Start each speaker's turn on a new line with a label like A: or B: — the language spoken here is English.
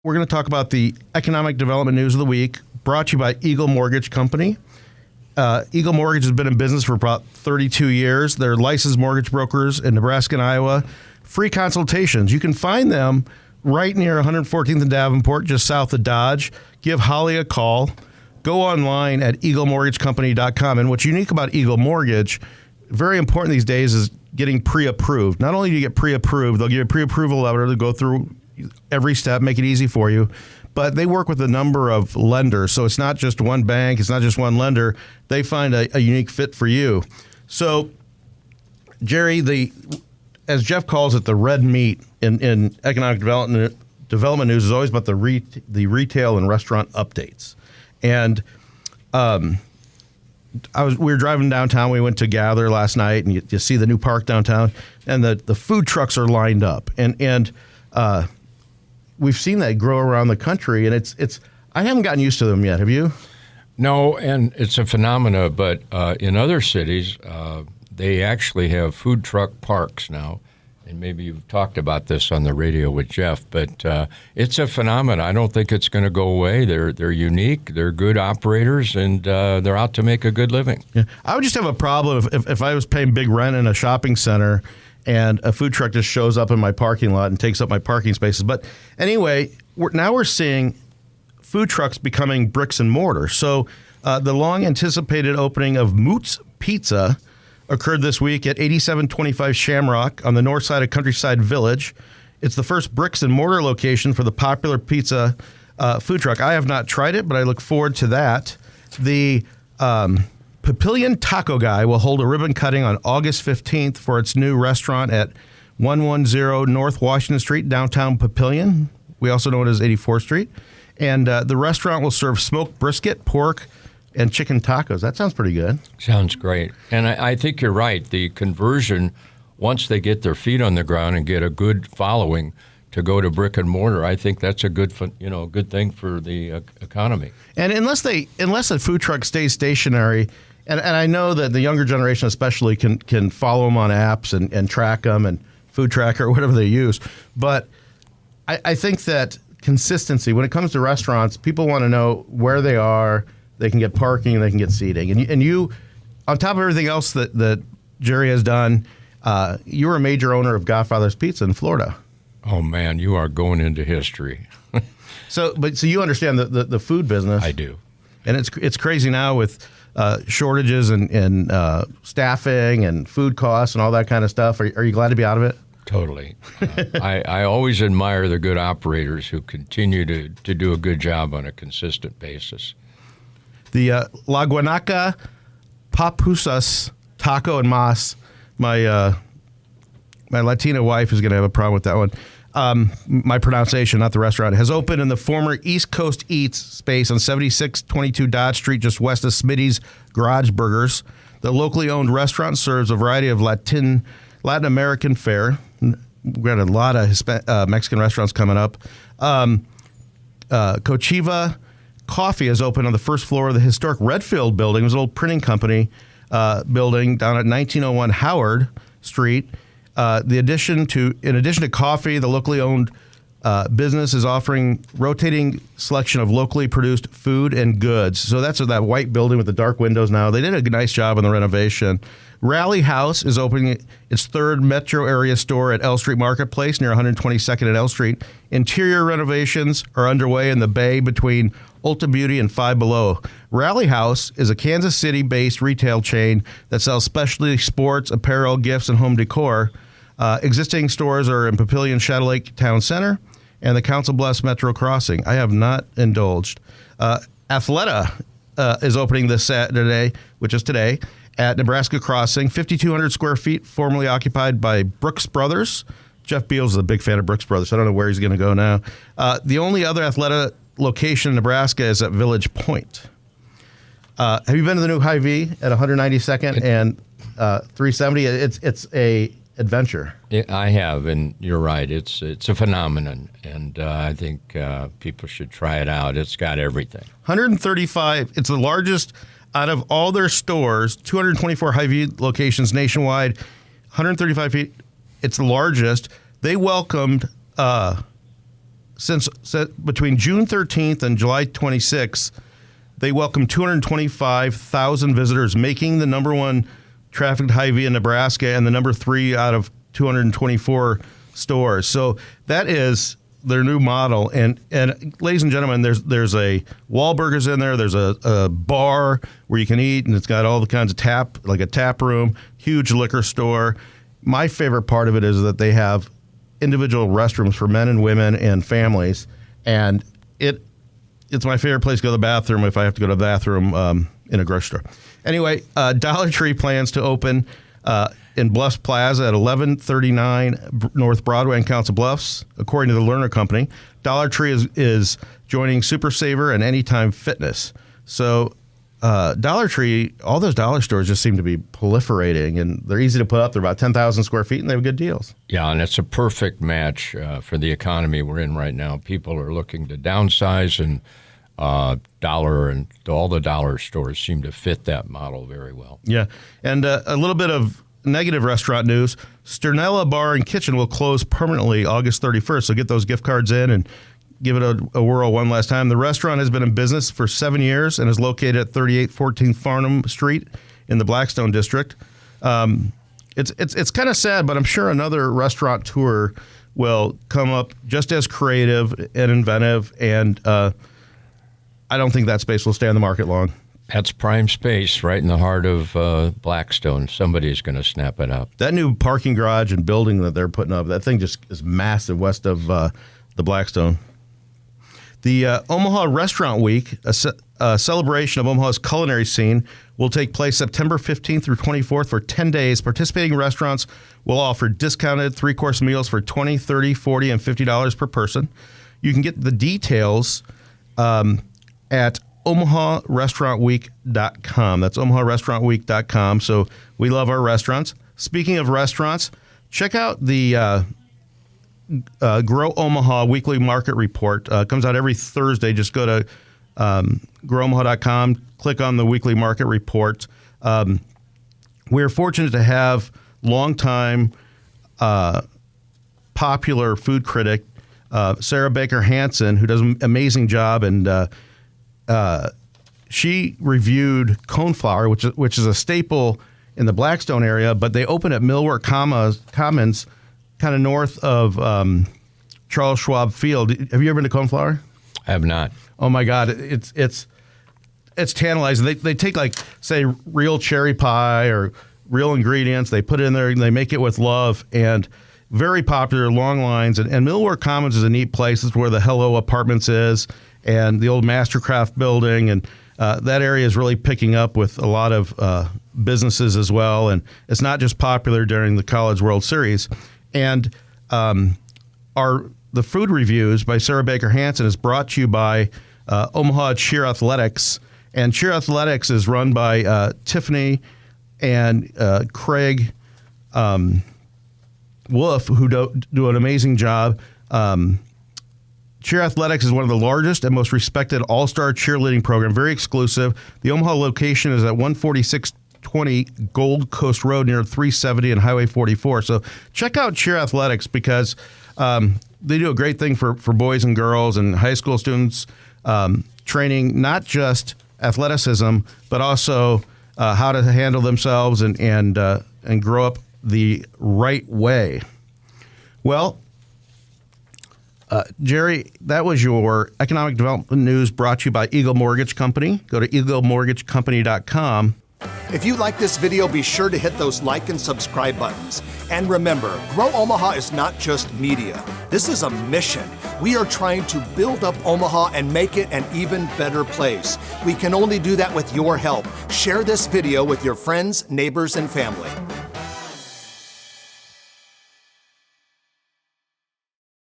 A: We're going to talk about the economic development news of the week, brought to you by Eagle Mortgage Company. Eagle Mortgage has been in business for about 32 years. They're licensed mortgage brokers in Nebraska and Iowa. Free consultations. You can find them right near 114th and Davenport, just south of Dodge. Give Holly a call. Go online at eaglemortgagecompany.com. And what's unique about Eagle Mortgage, very important these days, is getting pre-approved. Not only do you get pre-approved, they'll give you a pre-approval letter to go through every step, make it easy for you. But they work with a number of lenders. So it's not just one bank. It's not just one lender. They find a unique fit for you. So, Jerry, as Jeff calls it, the red meat in economic development news is always about the retail and restaurant updates. And we were driving downtown. We went to Gather last night, and you see the new park downtown, and the food trucks are lined up. And we've seen that grow around the country, and it's. I haven't gotten used to them yet. Have you?
B: No, and it's a phenomena. But in other cities, they actually have food truck parks now, and maybe you've talked about this on the radio with Jeff. But it's a phenomena. I don't think it's going to go away. They're unique. They're good operators, and they're out to make a good living.
A: Yeah. I would just have a problem if I was paying big rent in a shopping center, and a food truck just shows up in my parking lot and takes up my parking spaces. But anyway, we're seeing food trucks becoming bricks and mortar. So the long-anticipated opening of Moot's Pizza occurred this week at 8725 Shamrock on the north side of Countryside Village. It's the first bricks and mortar location for the popular pizza food truck. I have not tried it, but I look forward to that. The Papillion Taco Guy will hold a ribbon cutting on August 15th for its new restaurant at 110 North Washington Street, downtown Papillion. We also know it as 84th Street. And the restaurant will serve smoked brisket, pork, and chicken tacos. That sounds pretty good.
B: Sounds great. And I think you're right. The conversion, once they get their feet on the ground and get a good following to go to brick and mortar, I think that's a good thing for the economy. And
A: unless a food truck stays stationary, and I know that the younger generation especially can follow them on apps and track them and Food Tracker or whatever they use, but I think that consistency, when it comes to restaurants, people want to know where they are. They can get parking, and they can get seating. And you, on top of everything else that Jerry has done, you were a major owner of Godfather's Pizza in Florida.
B: Oh man, you are going into history.
A: So you understand the food business.
B: I do,
A: and it's crazy now with shortages and staffing and food costs and all that kind of stuff. Are you glad to be out of it?
B: Totally. I always admire the good operators who continue to do a good job on a consistent basis.
A: The La Guanaca Papusas Taco and Mas, my Latina wife is going to have a problem with that one. My pronunciation, not the restaurant, has opened in the former East Coast Eats space on 7622 Dodge Street, just west of Smitty's Garage Burgers. The locally owned restaurant serves a variety of Latin American fare. We've got a lot of Mexican restaurants coming up. Cochiva Coffee has opened on the first floor of the historic Redfield building. It was an old printing company building down at 1901 Howard Street. In addition to coffee, the locally owned business is offering rotating selection of locally produced food and goods. So that's that white building with the dark windows now. They did a nice job on the renovation. Rally House is opening its third metro area store at L Street Marketplace near 122nd and L Street. Interior renovations are underway in the bay between Ulta Beauty and Five Below. Rally House is a Kansas City-based retail chain that sells specialty sports, apparel, gifts, and home decor. Existing stores are in Papillion Shadow Lake Town Center and the Council Bluffs Metro Crossing. I have not indulged. Athleta is opening this Saturday, which is today, at Nebraska Crossing, 5,200 square feet, formerly occupied by Brooks Brothers. Jeff Beals is a big fan of Brooks Brothers. I don't know where he's going to go now. The only other Athleta location in Nebraska is at Village Point. Have you been to the new Hy-Vee at 192nd and 370? It's a adventure.
B: I have, and you're right. It's a phenomenon, and I think people should try it out. It's got everything.
A: 135. It's the largest out of all their stores. 224 Hy-Vee locations nationwide. 135 feet. It's the largest. They welcomed between June 13th and July 26th, they welcomed 225,000 visitors, making the number one trafficked Hy-Vee in Nebraska and the number 3 out of 224 stores. So that is their new model. And ladies and gentlemen, there's a Wahlburgers in there. There's a bar where you can eat, and it's got all the kinds of like a tap room, huge liquor store. My favorite part of it is that they have individual restrooms for men and women and families, and it's my favorite place to go to the bathroom if I have to go to the bathroom in a grocery store. Anyway, Dollar Tree plans to open in Bluffs Plaza at 1139 North Broadway in Council Bluffs, according to the Lerner Company. Dollar Tree is joining Super Saver and Anytime Fitness. So Dollar Tree, all those dollar stores just seem to be proliferating, and they're easy to put up. They're about 10,000 square feet, and they have good deals.
B: Yeah, and it's a perfect match for the economy we're in right now. People are looking to downsize, and dollar and all the dollar stores seem to fit that model very well.
A: Yeah, and a little bit of negative restaurant news. Sternella Bar and Kitchen will close permanently August 31st, so get those gift cards in and give it a whirl one last time. The restaurant has been in business for 7 years and is located at 3814 Farnham Street in the Blackstone District. It's kind of sad, but I'm sure another restaurant tour will come up just as creative and inventive, and I don't think that space will stay on the market long.
B: That's prime space right in the heart of Blackstone. Somebody's going to snap it up.
A: That new parking garage and building that they're putting up, that thing just is massive west of the Blackstone. The Omaha Restaurant Week, a celebration of Omaha's culinary scene, will take place September 15th through 24th for 10 days. Participating restaurants will offer discounted 3-course meals for $20, $30, $40, and $50 per person. You can get the details at omaharestaurantweek.com. That's omaharestaurantweek.com. So we love our restaurants. Speaking of restaurants, check out the Grow Omaha Weekly Market Report. Comes out every Thursday. Just go to growomaha.com, click on the Weekly Market Report. We're fortunate to have longtime popular food critic Sarah Baker Hansen, who does an amazing job, and she reviewed Coneflower, which is a staple in the Blackstone area, but they open at Millwork Commons, kind of north of Charles Schwab Field. Have you ever been to Coneflower?
B: I have not.
A: Oh my God, it's tantalizing. They take, like, say, real cherry pie or real ingredients, they put it in there, and they make it with love, and very popular, long lines. And Millwork Commons is a neat place. It's where the Hello Apartments is, and the old Mastercraft building, and that area is really picking up with a lot of businesses as well. And it's not just popular during the College World Series. And the food reviews by Sarah Baker Hansen is brought to you by Omaha Cheer Athletics. And Cheer Athletics is run by Tiffany and Craig Wolf, who do an amazing job. Cheer Athletics is one of the largest and most respected all-star cheerleading program, very exclusive. The Omaha location is at 14620 Gold Coast Road near 370 and Highway 44. So check out Cheer Athletics, because they do a great thing for boys and girls and high school students, training not just athleticism, but also how to handle themselves and grow up the right way. Well, Jerry, that was your economic development news brought to you by Eagle Mortgage Company. Go to eaglemortgagecompany.com.
C: If you like this video, be sure to hit those like and subscribe buttons. And remember, Grow Omaha is not just media. This is a mission. We are trying to build up Omaha and make it an even better place. We can only do that with your help. Share this video with your friends, neighbors, and family.